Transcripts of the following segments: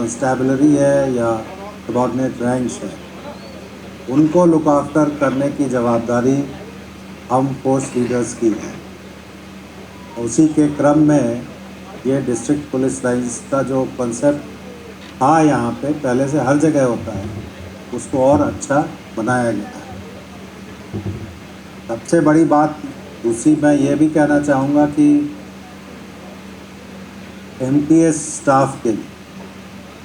कंस्टेबलरी है या subordinate ranks है, उनको लुक आफ्टर करने की जवाबदारी हम फोर्स लीडर्स की है। उसी के क्रम में ये डिस्ट्रिक्ट पुलिस लाइन्स का जो कॉन्सेप्ट था यहाँ पे पहले से हर जगह होता है, उसको और अच्छा बनाया गया है। सबसे बड़ी बात दूसरी मैं ये भी कहना चाहूँगा कि एमटीएस स्टाफ के लिए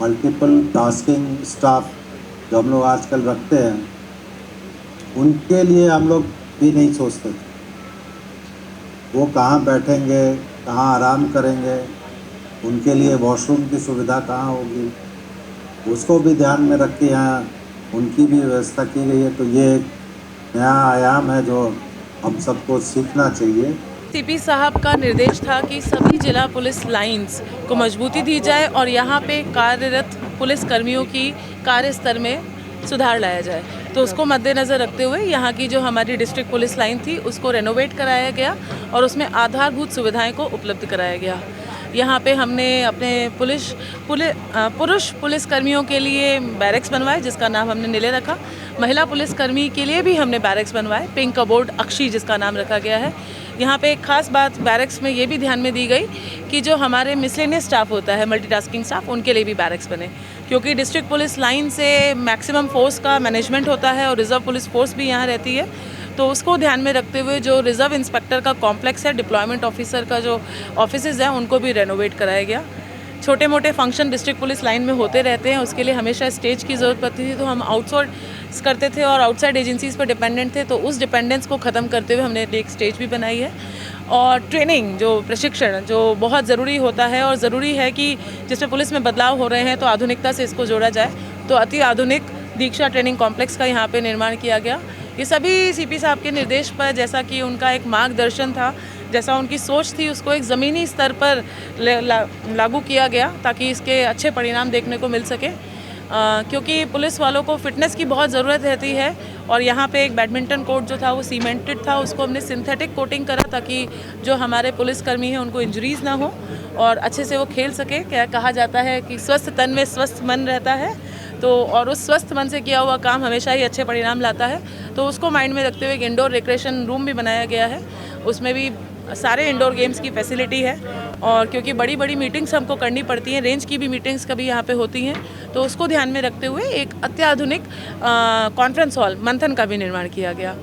मल्टीपल टास्किंग स्टाफ जो हम लोग आजकल रखते हैं, उनके लिए हम लोग भी नहीं सोचते थे वो कहाँ बैठेंगे, कहाँ आराम करेंगे, उनके लिए वॉशरूम की सुविधा कहाँ होगी, उसको भी ध्यान में रख के यहाँ उनकी भी व्यवस्था की गई है। तो ये एक नया आयाम है जो हम सबको सीखना चाहिए। सीपी साहब का निर्देश था कि सभी जिला पुलिस लाइंस को मजबूती दी जाए और यहाँ पे कार्यरत पुलिस कर्मियों की कार्य स्तर में सुधार लाया जाए। तो उसको मद्देनज़र रखते हुए यहाँ की जो हमारी डिस्ट्रिक्ट पुलिस लाइन थी उसको रेनोवेट कराया गया और उसमें आधारभूत सुविधाएं को उपलब्ध कराया गया। यहाँ पे हमने अपने पुरुष पुलिस कर्मियों के लिए बैरक्स बनवाए जिसका नाम हमने नीले रखा। महिला पुलिसकर्मी के लिए भी हमने बैरक्स बनवाए, पिंक कबोर्ड अक्षी जिसका नाम रखा गया है। यहाँ पे एक खास बात बैरक्स में ये भी ध्यान में दी गई कि जो हमारे मिसलेनियस स्टाफ होता है, मल्टीटास्किंग स्टाफ, उनके लिए भी बैरक्स बने, क्योंकि डिस्ट्रिक्ट पुलिस लाइन से मैक्सिमम फोर्स का मैनेजमेंट होता है और रिजर्व पुलिस फोर्स भी यहाँ रहती है। तो उसको ध्यान में रखते हुए जो रिजर्व इंस्पेक्टर का कॉम्प्लेक्स है, डिप्लॉयमेंट ऑफिसर का जो ऑफिसेज हैं, उनको भी रेनोवेट कराया गया। छोटे मोटे फंक्शन डिस्ट्रिक्ट पुलिस लाइन में होते रहते हैं, उसके लिए हमेशा स्टेज की ज़रूरत पड़ती थी, तो हम आउटसोर्स करते थे और आउटसाइड एजेंसीज़ पर डिपेंडेंट थे। तो उस डिपेंडेंस को ख़त्म करते हुए हमने एक स्टेज भी बनाई है। और ट्रेनिंग, जो प्रशिक्षण जो बहुत ज़रूरी होता है और ज़रूरी है कि जिसमें पुलिस में बदलाव हो रहे हैं तो आधुनिकता से इसको जोड़ा जाए, तो अति आधुनिक दीक्षा ट्रेनिंग कॉम्प्लेक्स का यहाँ पे निर्माण किया गया। ये सभी सीपी साहब के निर्देश पर, जैसा कि उनका एक मार्गदर्शन था, जैसा उनकी सोच थी, उसको एक ज़मीनी स्तर पर लागू किया गया ताकि इसके अच्छे परिणाम देखने को मिल सके। क्योंकि पुलिस वालों को फिटनेस की बहुत ज़रूरत रहती है और यहाँ पे एक बैडमिंटन कोर्ट जो था वो सीमेंटेड था, उसको हमने सिंथेटिक कोटिंग करा ताकि जो हमारे पुलिसकर्मी हैं उनको इंजरीज़ ना हो और अच्छे से वो खेल सके। क्या कहा जाता है कि स्वस्थ तन में स्वस्थ मन रहता है, तो और उस स्वस्थ मन से किया हुआ काम हमेशा ही अच्छे परिणाम लाता है। तो उसको माइंड में रखते हुए एक इंडोर रिक्रेशन रूम भी बनाया गया है, उसमें भी सारे इंडोर गेम्स की फैसिलिटी है। और क्योंकि बड़ी बड़ी मीटिंग्स हमको करनी पड़ती हैं, रेंज की भी मीटिंग्स कभी यहाँ पे होती हैं, तो उसको ध्यान में रखते हुए एक अत्याधुनिक कॉन्फ्रेंस हॉल मंथन का भी निर्माण किया गया।